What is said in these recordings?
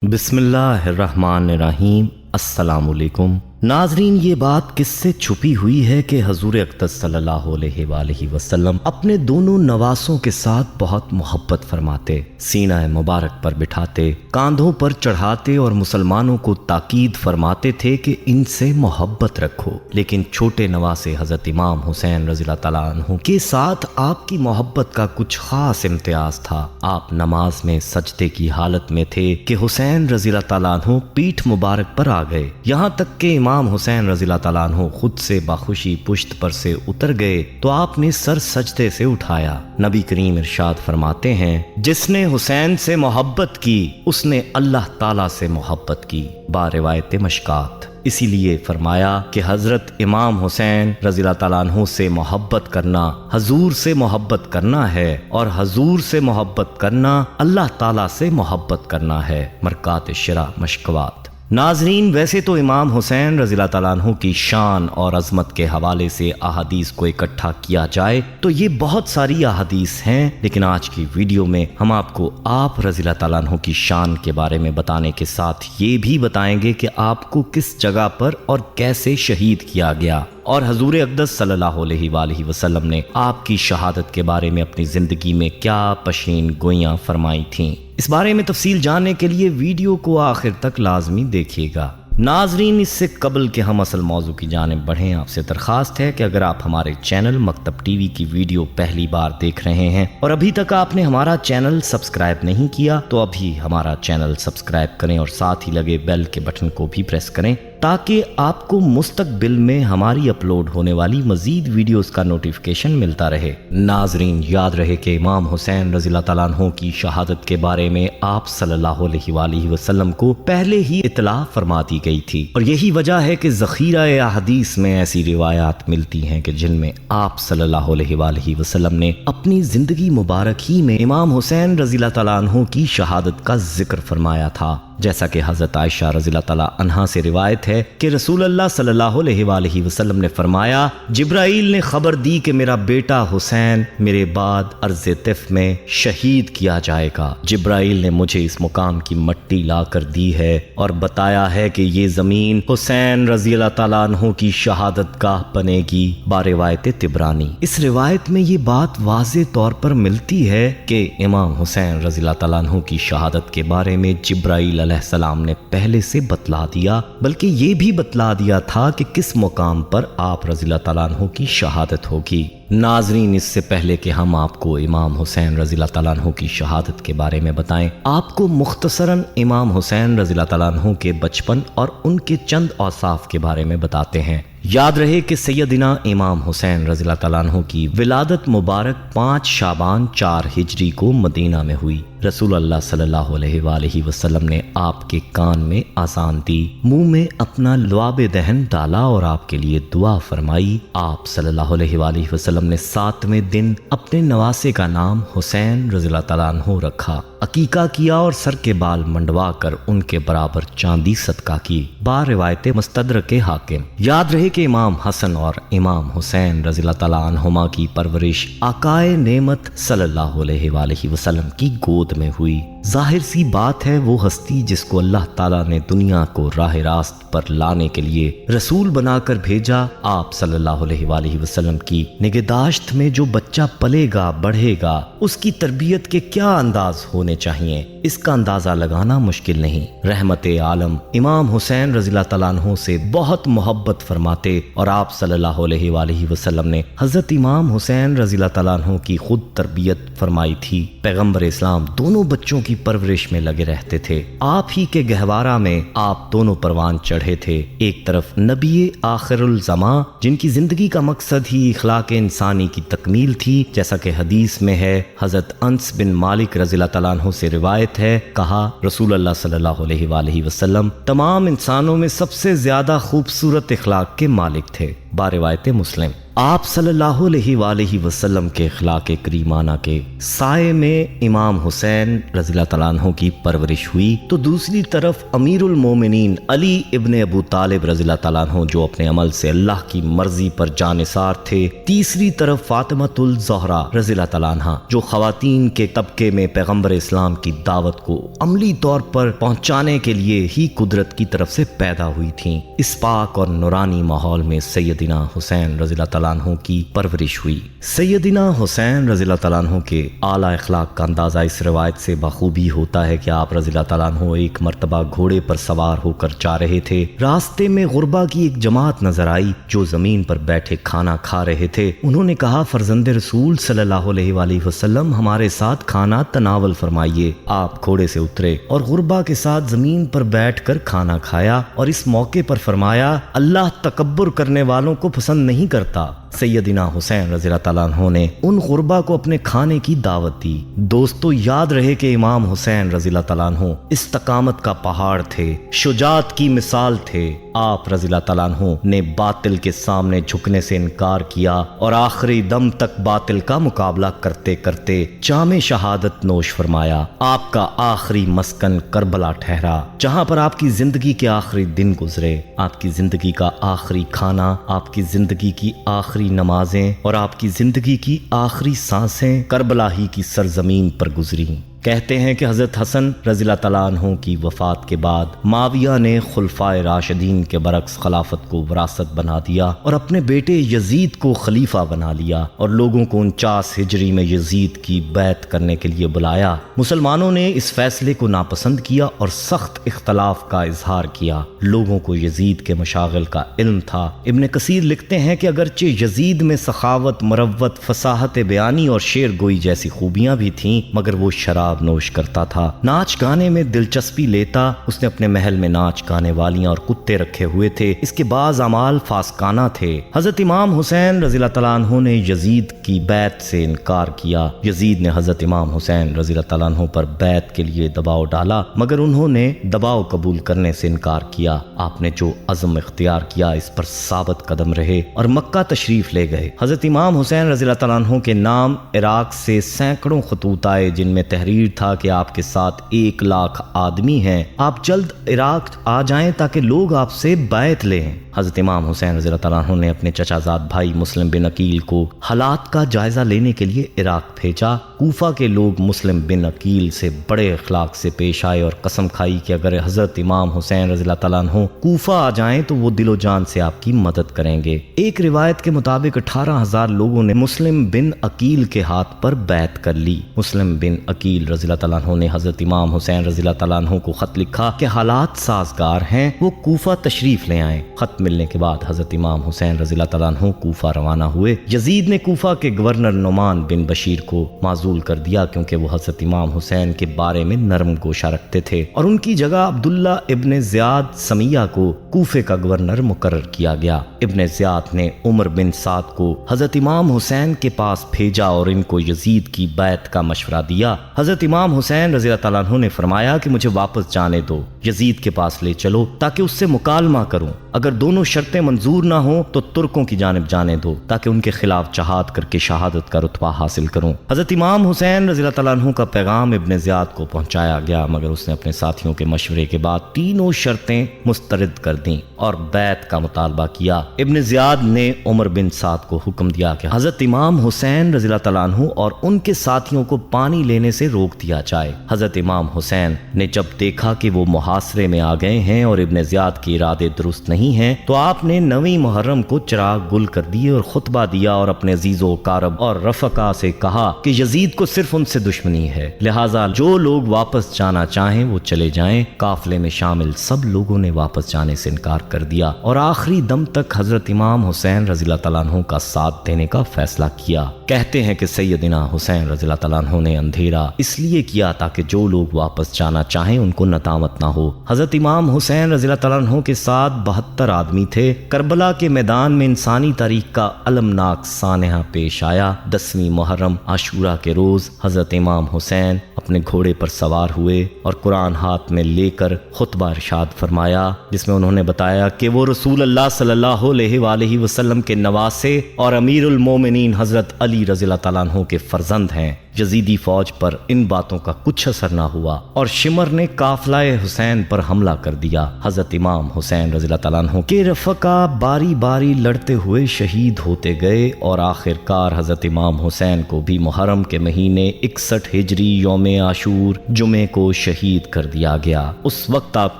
بسم اللہ الرحمن الرحیم۔ السلام علیکم ناظرین، یہ بات کس سے چھپی ہوئی ہے کہ حضور اقدس صلی اللہ علیہ وآلہ وسلم اپنے دونوں نواسوں کے ساتھ بہت محبت فرماتے، سینہ مبارک پر بٹھاتے، کاندھوں پر چڑھاتے اور مسلمانوں کو تاکید فرماتے تھے کہ ان سے محبت رکھو۔ لیکن چھوٹے نواسے حضرت امام حسین رضی اللہ تعالیٰ عنہ کے ساتھ آپ کی محبت کا کچھ خاص امتیاز تھا۔ آپ نماز میں سجدے کی حالت میں تھے کہ حسین رضی اللہ تعالیٰ عنہ پیٹھ مبارک پر آ گئے، یہاں تک کہ امام حسین رضی اللہ تعالیٰ عنہ خود سے بخوشی پشت پر سے اتر گئے تو آپ نے سر سجدے سے اٹھایا۔ نبی کریم ارشاد فرماتے ہیں، جس نے حسین سے محبت کی اس نے اللہ تعالیٰ سے محبت کی، باروایت مشکات۔ اسی لیے فرمایا کہ حضرت امام حسین رضی اللہ تعالیٰ عنہ سے محبت کرنا حضور سے محبت کرنا ہے، اور حضور سے محبت کرنا اللہ تعالیٰ سے محبت کرنا ہے۔ مرکات شرع مشکوات۔ ناظرین، ویسے تو امام حسین رضی اللہ تعالیٰ عنہ کی شان اور عظمت کے حوالے سے احادیث کو اکٹھا کیا جائے تو یہ بہت ساری احادیث ہیں، لیکن آج کی ویڈیو میں ہم آپ کو آپ رضی اللہ تعالیٰ عنہ کی شان کے بارے میں بتانے کے ساتھ یہ بھی بتائیں گے کہ آپ کو کس جگہ پر اور کیسے شہید کیا گیا، اور حضور اقدس صلی اللہ علیہ وآلہ وسلم نے آپ کی شہادت کے بارے میں اپنی زندگی میں کیا پیشین گوئیاں فرمائی تھیں۔ اس بارے میں تفصیل جاننے کے لیے ویڈیو کو آخر تک لازمی دیکھیے گا۔ ناظرین، اس سے قبل کہ ہم اصل موضوع کی جانب بڑھیں، آپ سے درخواست ہے کہ اگر آپ ہمارے چینل مکتب ٹی وی کی ویڈیو پہلی بار دیکھ رہے ہیں اور ابھی تک آپ نے ہمارا چینل سبسکرائب نہیں کیا تو ابھی ہمارا چینل سبسکرائب کریں اور ساتھ ہی لگے بیل کے بٹن کو بھی پریس کریں تاکہ آپ کو مستقبل میں ہماری اپلوڈ ہونے والی مزید ویڈیوز کا نوٹیفیکیشن ملتا رہے۔ ناظرین، یاد رہے کہ امام حسین رضی اللہ تعالیٰ عنہ کی شہادت کے بارے میں آپ صلی اللہ علیہ وآلہ وسلم کو پہلے ہی اطلاع فرما دی گئی تھی، اور یہی وجہ ہے کہ ذخیرہ احادیث میں ایسی روایات ملتی ہیں کہ جن میں آپ صلی اللہ علیہ وآلہ وسلم نے اپنی زندگی مبارک ہی میں امام حسین رضی اللہ تعالیٰ عنہ کی شہادت کا ذکر فرمایا تھا۔ جیسا کہ حضرت عائشہ رضی اللہ تعالیٰ عنہا سے روایت ہے کہ رسول اللہ صلی اللہ علیہ وآلہ وسلم نے فرمایا، جبرائیل نے خبر دی کہ میرا بیٹا حسین میرے بعد ارض طف میں شہید کیا جائے گا۔ جبرائیل نے مجھے اس مقام کی مٹی لا کر دی ہے اور بتایا ہے کہ یہ زمین حسین رضی اللہ تعالیٰ عنہ کی شہادت گاہ بنے گی، باروایت طبرانی۔ اس روایت میں یہ بات واضح طور پر ملتی ہے کہ امام حسین رضی اللہ تعالیٰ عنہ کی شہادت کے بارے میں جبرائیل علیہ السلام نے پہلے سے بتلا دیا، بلکہ یہ بھی بتلا دیا تھا کہ کس مقام پر آپ رضی اللہ تعالیٰ عنہ کی شہادت ہوگی۔ ناظرین، اس سے پہلے کہ ہم آپ کو امام حسین رضی اللہ تعالیٰ عنہ کی شہادت کے بارے میں بتائیں، آپ کو مختصراً امام حسین رضی اللہ تعالیٰ عنہ کے بچپن اور ان کے چند اوصاف کے بارے میں بتاتے ہیں۔ یاد رہے کہ سیدنا امام حسین رضی اللہ تعالیٰ عنہ کی ولادت مبارک 5 شعبان 4 ہجری کو مدینہ میں ہوئی۔ رسول اللہ صلی اللہ علیہ وآلہ وسلم نے آپ کے کان میں آذان دی، منہ میں اپنا لعاب دہن ڈالا اور آپ کے لیے دعا فرمائی۔ آپ صلی اللہ علیہ وآلہ وسلم نے 7ویں دن اپنے نواسے کا نام حسین رضی اللہ تعالیٰ عنہ رکھا، عقیقہ کیا اور سر کے بال منڈوا کر ان کے برابر چاندی صدقہ کی، باروایت مستدرک حاکم۔ یاد رہے کہ امام حسن اور امام حسین رضی اللہ تعالیٰ عنہما کی پرورش آقائے نعمت صلی اللہ علیہ وآلہ وسلم کی گود میں ہوئی۔ ظاہر سی بات ہے، وہ ہستی جس کو اللہ تعالیٰ نے دنیا کو راہ راست پر لانے کے لیے رسول بنا کر بھیجا، آپ صلی اللہ علیہ وآلہ وسلم کی نگہداشت میں جو بچہ پلے گا بڑھے گا، اس کی تربیت کے کیا انداز ہونے چاہیے، اس کا اندازہ لگانا مشکل نہیں۔ رحمت عالم امام حسین رضی اللہ تعالیٰ عنہ سے بہت محبت فرماتے، اور آپ صلی اللہ علیہ وآلہ وسلم نے حضرت امام حسین رضی اللہ تعالیٰ عنہ کی خود تربیت فرمائی تھی۔ پیغمبر اسلام دونوں بچوں کی پرورش میں لگے رہتے تھے۔ آپ ہی کے گہوارہ میں آپ دونوں پروان چڑھے تھے، ایک طرف نبی آخر الزماں جن کی زندگی کا مقصد ہی اخلاق انسانی کی تکمیل تھی، جیسا کہ حدیث میں ہے، حضرت انس بن مالک رضی اللہ تعالیٰ عنہ سے روایت ہے، کہا رسول اللہ صلی اللہ علیہ وآلہ وسلم تمام انسانوں میں سب سے زیادہ خوبصورت اخلاق کے مالک تھے، باروایت مسلم۔ آپ صلی اللہ علیہ وآلہ وسلم کے اخلاق کریمانہ کے سائے میں امام حسین رضی اللہ تعالیٰ عنہ کی پرورش ہوئی، تو دوسری طرف امیر المومنین علی ابن ابو طالب رضی اللہ تعالیٰ عنہ جو اپنے عمل سے اللہ کی مرضی پر جانثار تھے، تیسری طرف فاطمۃ الزہرا رضی اللہ تعالیٰ عنہ جو خواتین کے طبقے میں پیغمبر اسلام کی دعوت کو عملی طور پر پہنچانے کے لیے ہی قدرت کی طرف سے پیدا ہوئی تھیں۔ اس پاک اور نورانی ماحول میں سیدنا حسین رضی اللہ تعالیٰ عنہ کی پرورش ہوئی۔ سیدنا حسین رضی اللہ تعالیٰ عنہ کے اعلیٰ اخلاق کا اندازہ اس روایت سے بخوبی ہوتا ہے کہ آپ رضی اللہ تعالیٰ عنہ ایک مرتبہ گھوڑے پر سوار ہو کر جا رہے تھے۔ راستے میں غربا کی ایک جماعت نظر آئی جو زمین پر بیٹھے کھانا کھا رہے تھے۔ انہوں نے کہا، فرزند رسول صلی اللہ علیہ وآلہ وسلم ہمارے ساتھ کھانا تناول فرمائیے۔ آپ گھوڑے سے اترے اور غربا کے ساتھ زمین پر بیٹھ کر کھانا کھایا، اور اس موقع پر فرمایا، اللہ تکبر کرنے والوں کو پسند نہیں کرتا۔ سیدنا حسین رضی اللہ تعالیٰ عنہ نے ان غربا کو اپنے کھانے کی دعوت دی۔ دوستو، یاد رہے کہ امام حسین رضی اللہ تعالیٰ عنہ استقامت کا پہاڑ تھے، شجاعت کی مثال تھے۔ آپ رضی اللہ تعالیٰ عنہ نے باطل کے سامنے جھکنے سے انکار کیا اور آخری دم تک باطل کا مقابلہ کرتے کرتے جام شہادت نوش فرمایا۔ آپ کا آخری مسکن کربلا ٹھہرا، جہاں پر آپ کی زندگی کے آخری دن گزرے۔ آپ کی زندگی کا آخری کھانا، آپ کی زندگی کی آخری نمازیں اور آپ کی زندگی کی آخری سانسیں کربلا ہی کی سرزمین پر گزری۔ کہتے ہیں کہ حضرت حسن رضی اللہ تعالیٰ عنہ کی وفات کے بعد معاویہ نے خلفائے راشدین کے برعکس خلافت کو وراثت بنا دیا اور اپنے بیٹے یزید کو خلیفہ بنا لیا، اور لوگوں کو 49 ہجری میں یزید کی بیعت کرنے کے لیے بلایا۔ مسلمانوں نے اس فیصلے کو ناپسند کیا اور سخت اختلاف کا اظہار کیا۔ لوگوں کو یزید کے مشاغل کا علم تھا۔ ابن کثیر لکھتے ہیں کہ اگرچہ یزید میں سخاوت، مروت، فصاحت بیانی اور شعر گوئی جیسی خوبیاں بھی تھیں، مگر وہ شراب نوش کرتا تھا، ناچ گانے میں دلچسپی لیتا۔ اس نے اپنے محل میں ناچ گانے والیاں اور کتے رکھے ہوئے تھے۔ اس کے بعض اعمال فاسقانہ تھے۔ حضرت امام حسین رضی اللہ تعالیٰ عنہ نے یزید کی بیعت سے انکار کیا۔ یزید نے حضرت امام حسین رضی اللہ تعالیٰ عنہ پر بیعت کے لیے دباؤ ڈالا، مگر انہوں نے دباؤ قبول کرنے سے انکار کیا۔ آپ نے جو عزم اختیار کیا اس پر ثابت قدم رہے اور مکہ تشریف لے گئے۔ حضرت امام حسین رضی اللہ تعالیٰ عنہ کے نام عراق سے سینکڑوں خطوط آئے، جن میں تحریر تھا کہ آپ کے ساتھ 1 لاکھ آدمی ہیں، آپ جلد عراق آ جائیں تاکہ لوگ آپ سے بیعت لیں۔ حضرت امام حسین رضی اللہ تعالیٰ عنہ نے اپنے چچا زاد بھائی مسلم بن عقیل کو حالات کا جائزہ لینے کے لیے عراق بھیجا۔ کوفہ کے لوگ مسلم بن عقیل سے بڑے اخلاق سے پیش آئے اور قسم کھائی کہ اگر حضرت امام حسین رضی اللہ تعالیٰ عنہ کوفہ آ جائیں تو وہ دل و جان سے آپ کی مدد کریں گے۔ ایک روایت کے مطابق 18,000 لوگوں نے مسلم بن عقیل کے ہاتھ پر بیعت کر لی۔ مسلم بن عقیل رضی اللہ تعالیٰ عنہ نے حضرت امام حسین رضی اللہ تعالیٰ عنہ کو خط لکھا کہ حالات سازگار ہیں، وہ کوفہ تشریف لے آئیں۔ خط ملنے کے بعد حضرت امام حسین رضی اللہ تعالیٰ عنہ کوفہ روانہ ہوئے۔ یزید نے کوفہ کے گورنر نعمان بن بشیر کو معزول کر دیا، کیونکہ وہ حضرت امام حسین کے بارے میں نرم گوشہ رکھتے تھے، اور ان کی جگہ عبداللہ ابن زیاد سمیہ کو کوفے کا گورنر مقرر کیا گیا۔ ابن زیاد نے عمر بن سعد کو حضرت امام حسین کے پاس بھیجا اور ان کو یزید کی بیعت کا مشورہ دیا۔ حضرت امام حسین رضی اللہ تعالیٰ عنہ نے فرمایا کہ مجھے واپس جانے دو، یزید کے پاس لے چلو تاکہ اس سے مکالمہ کروں۔ اگر دونوں شرطیں منظور نہ ہوں تو ترکوں کی جانب جانے دو تاکہ ان کے خلاف جہاد کر کے شہادت کا رتبہ حاصل کروں۔ حضرت امام حسین رضی اللہ تعالیٰ عنہ کا پیغام ابن زیاد کو پہنچایا گیا، مگر اس نے اپنے ساتھیوں کے مشورے کے بعد تینوں شرطیں مسترد کر دیں اور بیعت کا مطالبہ کیا۔ ابن زیاد نے عمر بن سعد کو حکم دیا کہ حضرت امام حسین رضی اللہ تعالیٰ عنہ اور ان کے ساتھیوں کو پانی لینے سے روک دیا جائے۔ حضرت امام حسین نے جب دیکھا کہ وہ محاصرے میں آ گئے ہیں اور ابن زیاد کے ارادے درست نہیں ہیں، تو آپ نے 9 محرم کو چراغ گل کر دیے اور خطبہ دیا اور اپنے عزیز و اقارب اور رفقا سے کہا کہ یزید کو صرف ان سے دشمنی ہے، لہٰذا جو لوگ واپس جانا چاہیں وہ چلے جائیں۔ قافلے میں شامل سب لوگوں نے واپس جانے سے انکار کر دیا اور آخری دم تک حضرت امام حسین رضی اللہ تعالیٰ عنہ کا ساتھ دینے کا فیصلہ کیا۔ کہتے ہیں کہ سیدنا حسین رضی اللہ تعالیٰ عنہ نے اندھیرا اس لیے کیا تاکہ جو لوگ واپس جانا چاہیں ان کو ندامت نہ ہو۔ حضرت امام حسین رضی اللہ تعالیٰ عنہ کے ساتھ 72 74 آدمی تھے۔ کربلا کے میدان میں انسانی تاریخ کا المناک سانحہ پیش آیا۔ 10ویں محرم عاشورہ کے روز حضرت امام حسین اپنے گھوڑے پر سوار ہوئے اور قرآن ہاتھ میں لے کر خطبہ ارشاد فرمایا، جس میں انہوں نے بتایا کہ وہ رسول اللہ صلی اللہ علیہ وآلہ وسلم کے نواسے اور امیر المومنین حضرت علی رضی اللہ تعالیٰ عنہ کے فرزند ہیں۔ یزیدی فوج پر ان باتوں کا کچھ اثر نہ ہوا اور شمر نے قافلہ حسین پر حملہ کر دیا۔ حضرت امام حسین رضی اللہ تعالیٰ عنہ کے رفقا باری باری لڑتے ہوئے شہید ہوتے گئے اور آخرکار حضرت امام حسین کو بھی محرم کے مہینے 61 ہجری یوم عاشور جمعے کو شہید کر دیا گیا۔ اس وقت آپ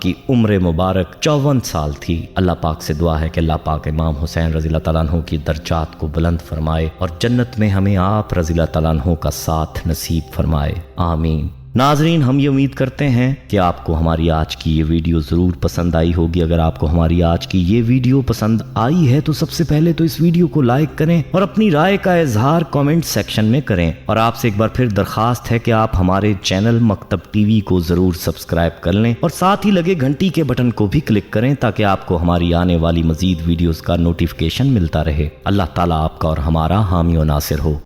کی عمر مبارک 54 سال تھی۔ اللہ پاک سے دعا ہے کہ اللہ پاک امام حسین رضی اللہ تعالیٰ عنہ کی درجات کو بلند فرمائے اور جنت میں ہمیں آپ رضی اللہ تعالیٰ عنہ کا ساتھ نصیب فرمائے، آمین۔ ناظرین، ہم یہ امید کرتے ہیں کہ آپ کو ہماری آج کی یہ ویڈیو ضرور پسند آئی ہوگی۔ اگر آپ کو ہماری آج کی یہ ویڈیو پسند آئی ہے تو سب سے پہلے تو اس ویڈیو کو لائک کریں اور اپنی رائے کا اظہار کامنٹ سیکشن میں کریں، اور آپ سے ایک بار پھر درخواست ہے کہ آپ ہمارے چینل مکتب ٹی وی کو ضرور سبسکرائب کر لیں اور ساتھ ہی لگے گھنٹی کے بٹن کو بھی کلک کریں تاکہ آپ کو ہماری آنے والی مزید ویڈیوز کا نوٹیفیکیشن ملتا رہے۔ اللہ تعالیٰ آپ کا اور ہمارا حامی و ناصر ہو۔